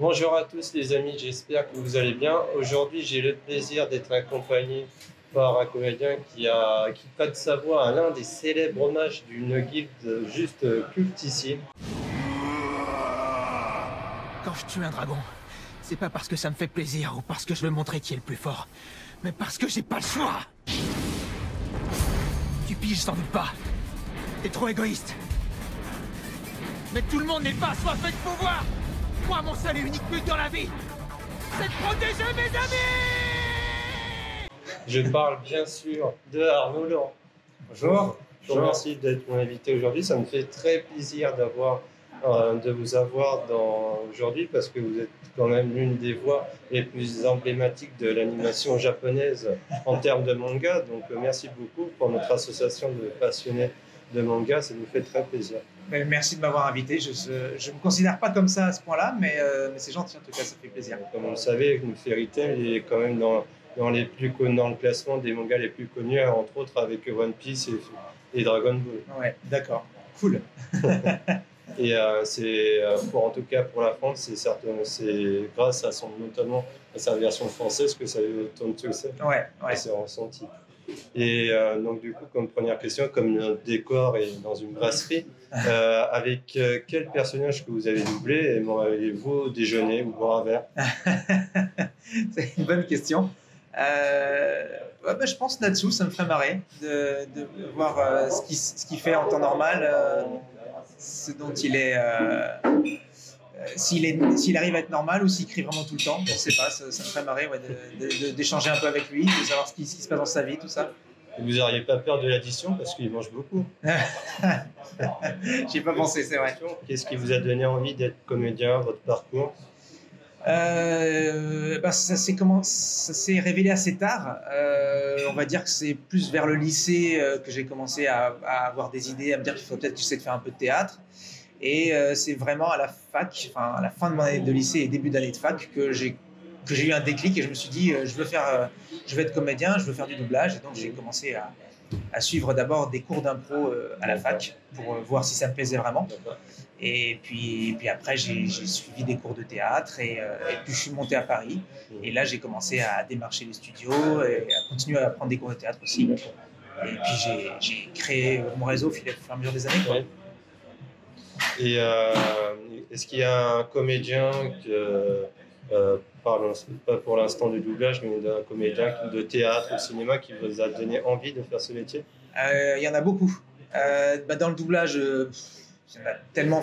Bonjour à tous les amis, j'espère que vous allez bien. Aujourd'hui, j'ai le plaisir d'être accompagné par un comédien qui prête sa voix à l'un des célèbres hommages d'une guilde juste cultissime. Quand je tue un dragon, c'est pas parce que ça me fait plaisir ou parce que je veux montrer qui est le plus fort, mais parce que j'ai pas le choix. Tu piges sans doute pas. T'es trop égoïste. Mais tout le monde n'est pas assoiffé de pouvoir. Moi, mon seul et unique but dans la vie, c'est de protéger mes amis. Je parle bien sûr de Arnaud Laurent. Bonjour, je vous remercie d'être mon invité aujourd'hui. Ça me fait très plaisir de vous avoir aujourd'hui parce que vous êtes quand même l'une des voix les plus emblématiques de l'animation japonaise en termes de manga. Donc merci beaucoup pour notre association de passionnés de manga, ça nous fait très plaisir. Merci de m'avoir invité. Je ne me considère pas comme ça à ce point-là, mais c'est gentil en tout cas, ça fait plaisir. Comme vous le savez, Fairy Tail est quand même dans le classement des mangas les plus connus, entre autres avec One Piece et Dragon Ball. Ouais, d'accord, cool. Et en tout cas pour la France, c'est grâce à notamment à sa version française que ça a eu autant de succès. Ouais. C'est ressenti. Et donc du coup, comme première question, comme le décor est dans une brasserie, avec quel personnage que vous avez doublé aimeriez-vous déjeuner ou boire un verre? C'est une bonne question. Je pense Natsu, ça me ferait marrer de voir ce qu'il fait en temps normal, ce dont il est, s'il arrive à être normal ou s'il crie vraiment tout le temps. Je ne sais pas, ça me ferait marrer d'échanger un peu avec lui, de savoir ce qui se passe dans sa vie, tout ça. Vous n'auriez pas peur de l'addition parce qu'il mange beaucoup? J'y ai pas pensé, c'est vrai. Qu'est-ce qui vous a donné envie d'être comédien, votre parcours? Ça s'est révélé assez tard. On va dire que c'est plus vers le lycée que j'ai commencé à avoir des idées, à me dire qu'il faut peut-être que j'essaie de faire un peu de théâtre. Et c'est vraiment à la fac, à la fin de mon année de lycée et début d'année de fac que j'ai eu un déclic et je me suis dit je veux être comédien, je veux faire du doublage. Et donc j'ai commencé à suivre d'abord des cours d'impro à la fac pour voir si ça me plaisait vraiment. Et puis après, j'ai suivi des cours de théâtre et puis je suis monté à Paris. Et là, j'ai commencé à démarcher les studios et à continuer à prendre des cours de théâtre aussi. Et puis j'ai créé mon réseau au fur et à mesure des années. Ouais. Et est-ce qu'il y a un comédien pas pour l'instant du doublage, mais un comédien de théâtre ou cinéma qui vous a donné envie de faire ce métier? Il y en a beaucoup. Dans le doublage, il y en a tellement.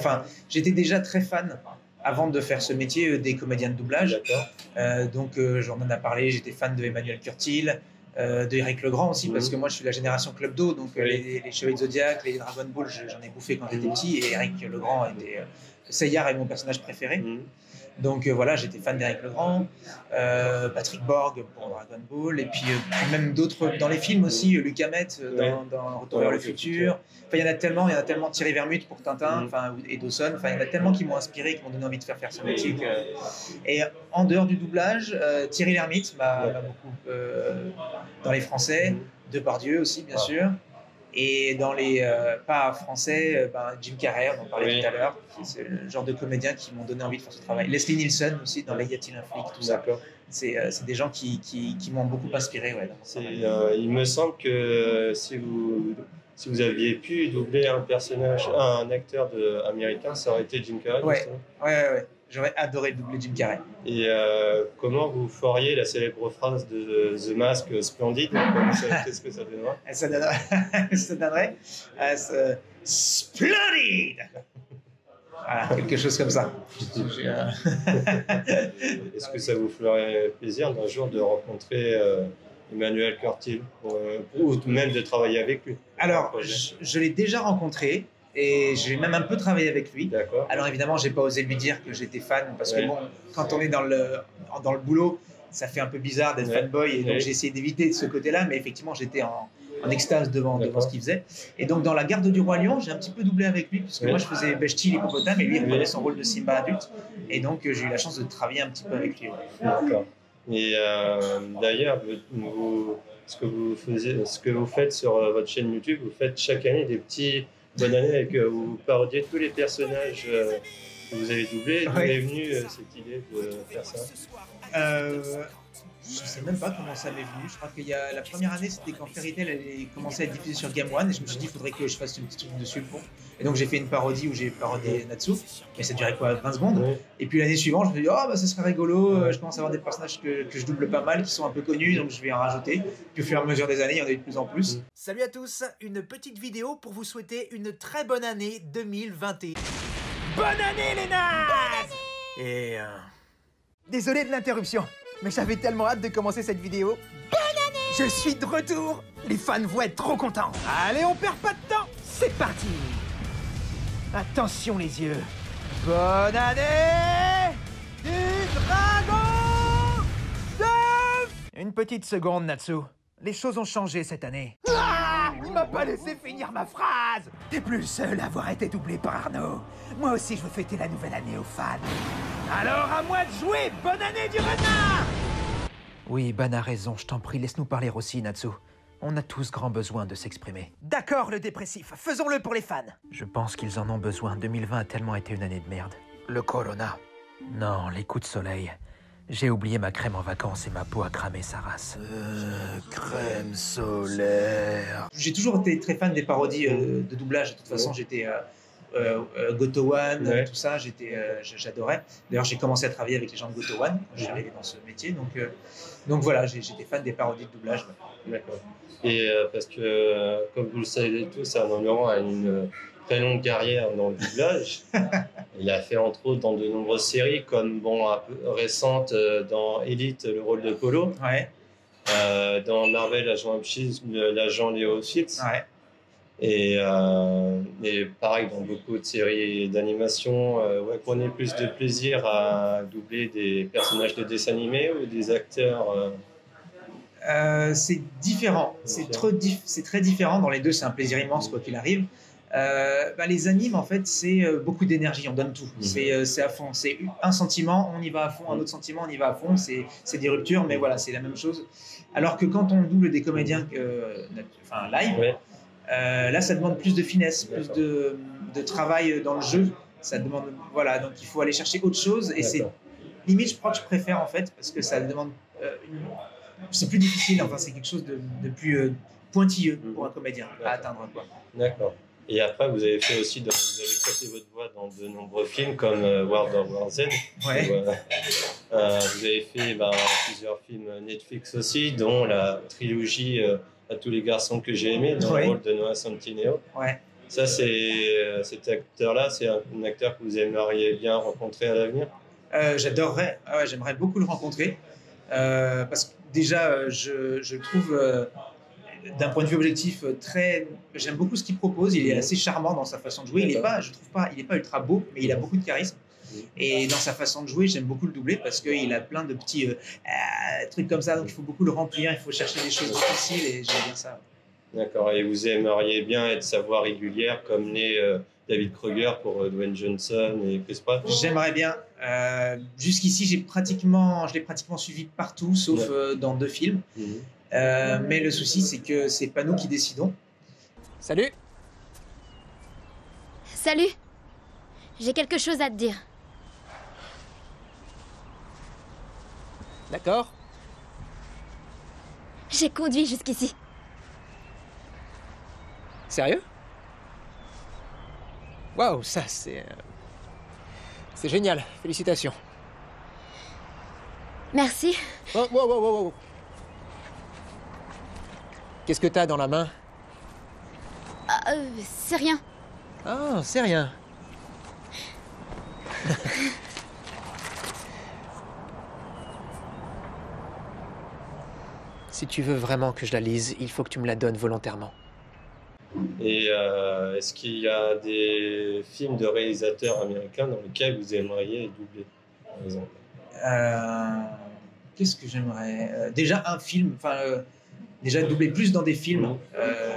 J'étais déjà très fan avant de faire ce métier des comédiens de doublage. Donc j'en ai parlé, j'étais fan de Emmanuel Curtil, de Éric Legrand aussi, parce que moi je suis la génération Club Do, donc les Chevaliers de Zodiac, les Dragon Ball, j'en ai bouffé quand j'étais petit, et Éric Legrand était. Seyard est mon personnage préféré. Donc voilà, j'étais fan d'Éric Legrand, Patrick Borg pour Dragon Ball, et puis même d'autres dans les films aussi, Luc Hamet dans Retour vers le futur. Il y en a tellement, Thierry Lhermitte pour Tintin, et Dawson. Il y en a tellement qui m'ont inspiré, qui m'ont donné envie de faire ce métier. Et en dehors du doublage, Thierry Lhermitte m'a beaucoup dans les Français, Depardieu aussi bien sûr. Et dans les pas français, Jim Carrey, on en parlait tout à l'heure, c'est le genre de comédiens qui m'ont donné envie de faire ce travail. Leslie Nielsen aussi, dans Les Y a-t-il un flic, tout ça. C'est des gens qui m'ont beaucoup inspiré. Il me semble que si vous aviez pu doubler un acteur américain, ça aurait été Jim Carrey. Ouais. J'aurais adoré doubler Jim Carrey. Et comment vous feriez la célèbre phrase de The Mask splendide? Qu'est-ce que ça donnerait? Ça donnerait splendide. Voilà, quelque chose comme ça. Est-ce que ça vous ferait plaisir d'un jour de rencontrer Emmanuel Curtil ou même de travailler avec lui? Alors, je l'ai déjà rencontré. Et j'ai même un peu travaillé avec lui. Alors évidemment, j'ai pas osé lui dire que j'étais fan parce que quand on est dans le boulot, ça fait un peu bizarre d'être fanboy et donc j'ai essayé d'éviter ce côté-là, mais effectivement, j'étais en extase devant ce qu'il faisait. Et donc dans La Garde du Roi Lion, j'ai un petit peu doublé avec lui puisque moi je faisais Bechti l'hippopotame et lui il prenait son rôle de Simba adulte. Et donc j'ai eu la chance de travailler un petit peu avec lui. D'accord. Et d'ailleurs, ce que vous faites sur votre chaîne YouTube, vous faites chaque année des petits bonne année avec vous parodiez tous les personnages que vous avez doublé. D'où est venue cette idée de faire ça? Je sais même pas comment ça m'est venu. Je crois qu'il y a la première année, c'était quand Fairy Tail allait commencer à être diffusé sur Game One, et je me suis dit, il faudrait que je fasse une petite truc dessus le fond. Et donc j'ai fait une parodie où j'ai parodié Natsu, mais ça durait quoi, 20 secondes. Ouais. Et puis l'année suivante, je me suis dit, oh bah ça serait rigolo, je commence à avoir des personnages que je double pas mal, qui sont un peu connus, donc je vais en rajouter. Puis au fur et à mesure des années, il y en a eu de plus en plus. Salut à tous, une petite vidéo pour vous souhaiter une très bonne année 2021. Bonne année les nazes! Et désolé de l'interruption, mais j'avais tellement hâte de commencer cette vidéo. Bonne année! Je suis de retour. Les fans vont être trop contents. Allez, on perd pas de temps. C'est parti. Attention les yeux. Bonne année du dragon de... Une petite seconde, Natsu. Les choses ont changé cette année. Ah, il m'a pas laissé finir ma phrase. T'es plus le seul à avoir été doublé par Arnaud. Moi aussi, je veux fêter la nouvelle année aux fans. Alors à moi de jouer. Bonne année du renard. Oui, Ben a raison. Je t'en prie, laisse-nous parler aussi, Natsu. On a tous grand besoin de s'exprimer. D'accord, le dépressif. Faisons-le pour les fans. Je pense qu'ils en ont besoin. 2020 a tellement été une année de merde. Le corona. Non, les coups de soleil. J'ai oublié ma crème en vacances et ma peau a cramé sa race. Crème solaire. J'ai toujours été très fan des parodies de doublage. De toute façon, j'étais Goto One, tout ça, j'adorais. D'ailleurs, j'ai commencé à travailler avec les gens de Goto One quand je suis arrivé dans ce métier. Donc voilà, j'étais fan des parodies de doublage. D'accord. Et parce que, comme vous le savez tous, Arnaud Laurent a une très longue carrière dans le doublage. Il a fait entre autres dans de nombreuses séries, comme un peu récente dans Elite, le rôle de Polo. Ouais. Dans Marvel, l'agent Upshield, l'agent Leo Fitz. Ouais. Et pareil, dans beaucoup de séries d'animation, prenez plus de plaisir à doubler des personnages de dessins animés ou des acteurs c'est différent. C'est très différent. Dans les deux, c'est un plaisir immense, quoi qu'il arrive. Les animes, en fait, c'est beaucoup d'énergie, on donne tout. C'est à fond. C'est un sentiment, on y va à fond, un autre sentiment, on y va à fond. C'est des ruptures, mais voilà, c'est la même chose. Alors que quand on double des comédiens live, là, ça demande plus de finesse, plus de travail dans le jeu. Ça demande, voilà, donc il faut aller chercher autre chose. Et c'est limite, je crois que je préfère, en fait, parce que ça demande c'est plus difficile, enfin, c'est quelque chose de plus pointilleux pour un comédien à atteindre, quoi. D'accord. Et après, vous avez fait aussi, vous avez prêté votre voix dans de nombreux films comme World of War Z. Ouais. Vous avez fait plusieurs films Netflix aussi, dont la trilogie À tous les garçons que j'ai aimés, dans le rôle de Noah Centineo. Ouais. Ça, cet acteur-là, c'est un acteur que vous aimeriez bien rencontrer à l'avenir? J'adorerais, j'aimerais beaucoup le rencontrer. Parce que déjà, je trouve, d'un point de vue objectif, j'aime beaucoup ce qu'il propose. Il est assez charmant dans sa façon de jouer. Il n'est pas ultra beau, mais il a beaucoup de charisme. Et dans sa façon de jouer, j'aime beaucoup le doubler parce qu'il a plein de petits trucs comme ça. Donc il faut beaucoup le remplir, il faut chercher des choses difficiles et j'aime bien ça. D'accord. Et vous aimeriez bien être sa voix régulière comme l'est David Kruger pour Dwayne Johnson et Chris Pratt? J'aimerais bien. Jusqu'ici, je l'ai pratiquement suivi partout, sauf dans 2 films. Mais le souci, c'est que c'est pas nous qui décidons. Salut. Salut. J'ai quelque chose à te dire. D'accord. J'ai conduit jusqu'ici. Sérieux? Waouh, ça c'est génial. Félicitations. Merci. Oh, wow. Qu'est-ce que t'as dans la main? C'est rien. Ah, c'est rien. Si tu veux vraiment que je la lise, il faut que tu me la donnes volontairement. Et est-ce qu'il y a des films de réalisateurs américains dans lesquels vous aimeriez doubler, par exemple? Qu'est-ce que j'aimerais déjà un film, déjà doubler plus dans des films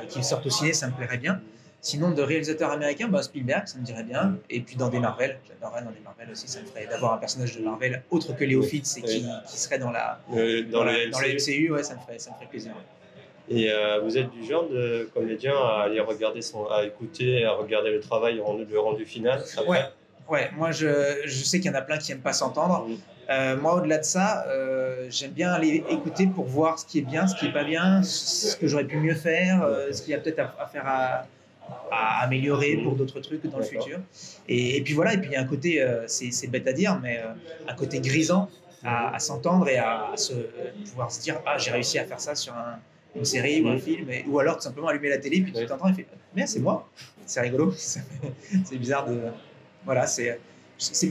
qui sortent au ciné, ça me plairait bien. Sinon, de réalisateurs américains, Spielberg, ça me dirait bien. Et puis dans des Marvel, j'adorerais dans des Marvel aussi, ça me ferait d'avoir un personnage de Marvel autre que Leo Fitz et qui serait dans le MCU, ouais, ça me ferait plaisir. Et vous êtes du genre de comédien à aller regarder à écouter, à regarder le travail, le rendu final après? Ouais, moi je sais qu'il y en a plein qui n'aiment pas s'entendre. Moi, au-delà de ça, j'aime bien aller écouter pour voir ce qui est bien, ce qui est pas bien, ce que j'aurais pu mieux faire, ce qu'il y a peut-être à faire à améliorer pour d'autres trucs dans le futur. Et puis voilà, et puis il y a un côté, c'est bête à dire, mais un côté grisant à s'entendre et à pouvoir se dire ah j'ai réussi à faire ça sur une série ou un film, ou alors tout simplement allumer la télé puis tu t'entends et fait mais c'est moi, c'est rigolo, c'est bizarre de voilà, c'est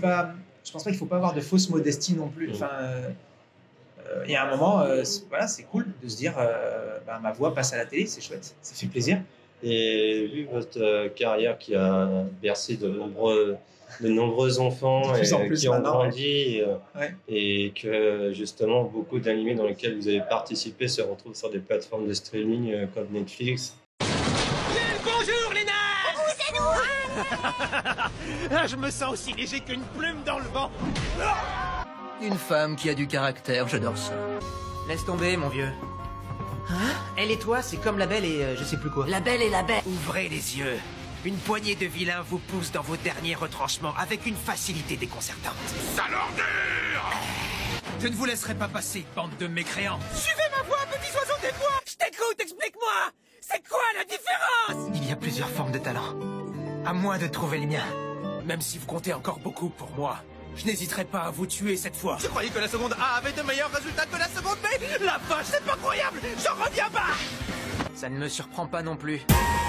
pas, je pense pas qu'il faut pas avoir de fausse modestie non plus. Enfin, il y a un moment, voilà, c'est cool de se dire ma voix passe à la télé, c'est chouette, ça fait plaisir. Et vu votre carrière qui a bercé de nombreux enfants qui ont grandi, et que justement beaucoup d'animés dans lesquels vous avez participé se retrouvent sur des plateformes de streaming comme Netflix. Bonjour les nains! C'est nous! Je me sens aussi léger qu'une plume dans le vent. Une femme qui a du caractère, j'adore ça. Laisse tomber, mon vieux. Hein? Elle et toi, c'est comme la Belle et je sais plus quoi. La Belle et la Bête. Ouvrez les yeux. Une poignée de vilains vous pousse dans vos derniers retranchements avec une facilité déconcertante. Sale ordure! Je ne vous laisserai pas passer, bande de mécréants. Suivez ma voix, petits oiseaux des bois! Je t'écoute, explique-moi! C'est quoi la différence? Il y a plusieurs formes de talent. À moi de trouver le mien. Même si vous comptez encore beaucoup pour moi, je n'hésiterai pas à vous tuer cette fois. Je croyais que la seconde A avait de meilleurs résultats que la seconde B. La vache, c'est pas croyable! J'en reviens pas! Ça ne me surprend pas non plus.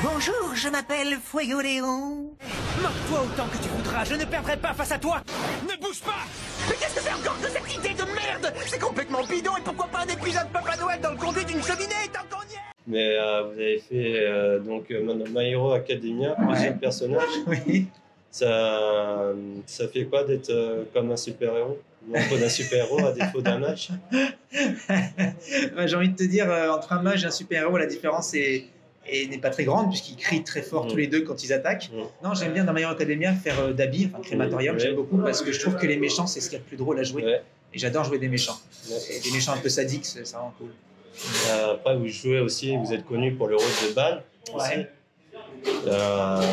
Bonjour, je m'appelle Fuego Léon. Marque-toi autant que tu voudras, je ne perdrai pas face à toi. Ne bouge pas! Mais qu'est-ce que c'est encore que cette idée de merde? C'est complètement bidon et pourquoi pas un épisode Papa Noël dans le conduit d'une cheminée tant qu'on y est? Mais vous avez fait donc My Hero Academia, plusieurs personnages. Oui. Ça fait quoi d'être comme un super-héros? L'ombre d'un super-héros à défaut d'un mage? J'ai envie de te dire, entre un mage et un super-héros, la différence n'est pas très grande puisqu'ils crient très fort tous les deux quand ils attaquent. Non, j'aime bien dans My Hero Academia faire d'habits, enfin Crématorium, j'aime beaucoup parce que je trouve que les méchants, c'est ce qu'il y a de plus drôle à jouer. Et j'adore jouer des méchants. Et des méchants un peu sadiques, c'est vraiment cool. Après, vous jouez aussi, vous êtes connu pour le rôle de Ban. Ouais.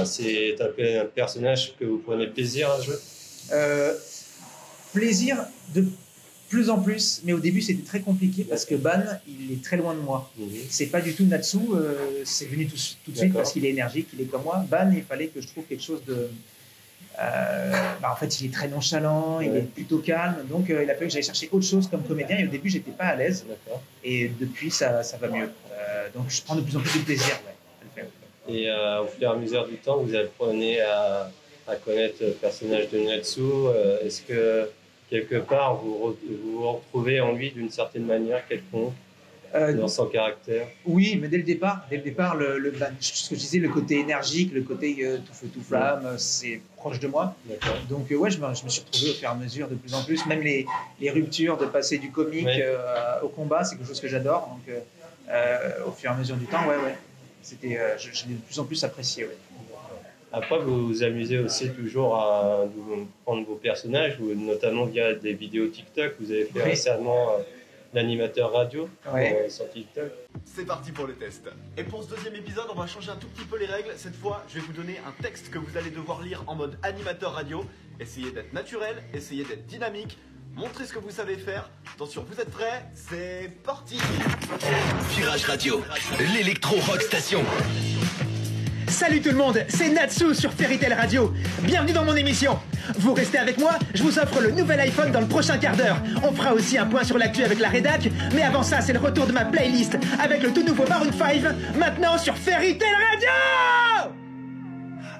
C'est un personnage que vous prenez plaisir à jouer? Plaisir de plus en plus, mais au début c'était très compliqué parce que Ban, il est très loin de moi. C'est pas du tout Natsu, c'est venu tout de suite parce qu'il est énergique, il est comme moi. Ban, il fallait que je trouve quelque chose de... en fait, il est très nonchalant, il est plutôt calme, donc il a fallu que j'aille chercher autre chose comme comédien et au début j'étais pas à l'aise. Et depuis ça va mieux. Donc je prends de plus en plus de plaisir à le faire. Et au fur et à mesure du temps, vous apprenez à connaître le personnage de Natsu. Est-ce que quelque part vous retrouvez en lui d'une certaine manière quelconque dans son caractère? Oui, mais dès le départ, ce que je disais, le côté énergique, le côté tout feu tout flamme, c'est proche de moi. Donc je me suis retrouvé au fur et à mesure de plus en plus. Même les ruptures de passer du comique au combat, c'est quelque chose que j'adore. Donc au fur et à mesure du temps, je l'ai de plus en plus apprécié. Après, vous vous amusez aussi toujours à prendre vos personnages, notamment via des vidéos TikTok. Vous avez fait récemment l'animateur radio sur TikTok. C'est parti pour le test. Et pour ce deuxième épisode, on va changer un tout petit peu les règles. Cette fois, je vais vous donner un texte que vous allez devoir lire en mode animateur radio. Essayez d'être naturel, essayez d'être dynamique. Montrez ce que vous savez faire. Attention, vous êtes prêts? C'est parti. Virage Radio, l'électro-rock station. Salut tout le monde, c'est Natsu sur Fairy Tail Radio. Bienvenue dans mon émission. Vous restez avec moi, je vous offre le nouvel iPhone dans le prochain quart d'heure. On fera aussi un point sur l'actu avec la rédac. Mais avant ça, c'est le retour de ma playlist avec le tout nouveau Maroon 5. Maintenant sur Fairy Tail Radio.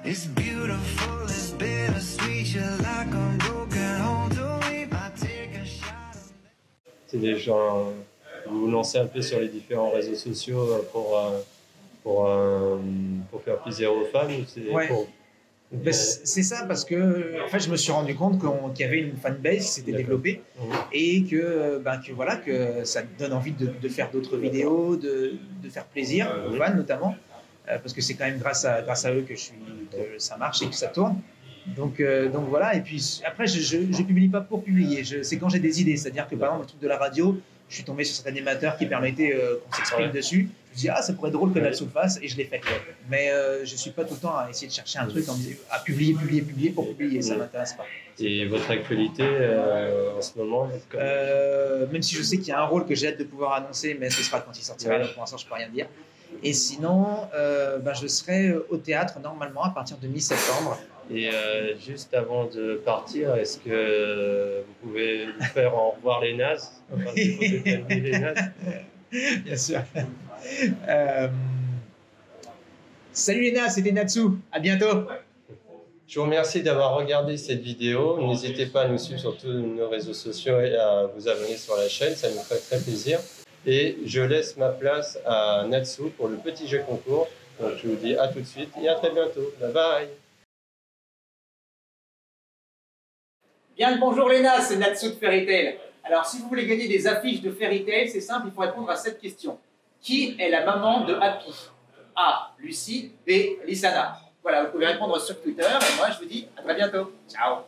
It's beautiful, it's bittersweet, you're like a broken home to me. I take a shot. C'est des gens, vous vous lancez un peu sur les différents réseaux sociaux pour faire plaisir aux fans. C'est ça, parce que en fait, je me suis rendu compte qu'il y avait une fanbase qui s'était développée et que ça donne envie de faire d'autres vidéos, de faire plaisir aux fans notamment, parce que c'est quand même grâce à eux que ça marche et que ça tourne. Donc voilà, et puis après, je publie pas pour publier, c'est quand j'ai des idées, c'est-à-dire que par exemple, le truc de la radio, je suis tombé sur cet animateur qui permettait qu'on s'exprime dessus. Je me suis dit, ah, ça pourrait être drôle que Natsu le fasse, et je l'ai fait. Mais je ne suis pas tout le temps à essayer de chercher un truc, à publier pour publier, ça ne m'intéresse pas. Et votre actualité en ce moment Même si je sais qu'il y a un rôle que j'ai hâte de pouvoir annoncer, mais ce sera quand il sortira, donc pour l'instant je ne peux rien dire. Et sinon, je serai au théâtre normalement à partir de mi-septembre. Et juste avant de partir, est-ce que vous pouvez nous faire au revoir les nazes? Enfin, il faut calmer les nazes. Bien sûr. Salut les nazes, c'était Natsu. À bientôt. Je vous remercie d'avoir regardé cette vidéo. N'hésitez pas à nous suivre sur tous nos réseaux sociaux et à vous abonner sur la chaîne, ça nous fait très plaisir. Et je laisse ma place à Natsu pour le petit jeu concours. Donc je vous dis à tout de suite et à très bientôt. Bye bye. Bien le bonjour les nazes, c'est Natsu de Fairy Tail. Alors si vous voulez gagner des affiches de Fairy Tail, c'est simple, il faut répondre à cette question. Qui est la maman de Happy? A. Lucie. B. Lissana. Voilà, vous pouvez répondre sur Twitter et moi je vous dis à très bientôt. Ciao.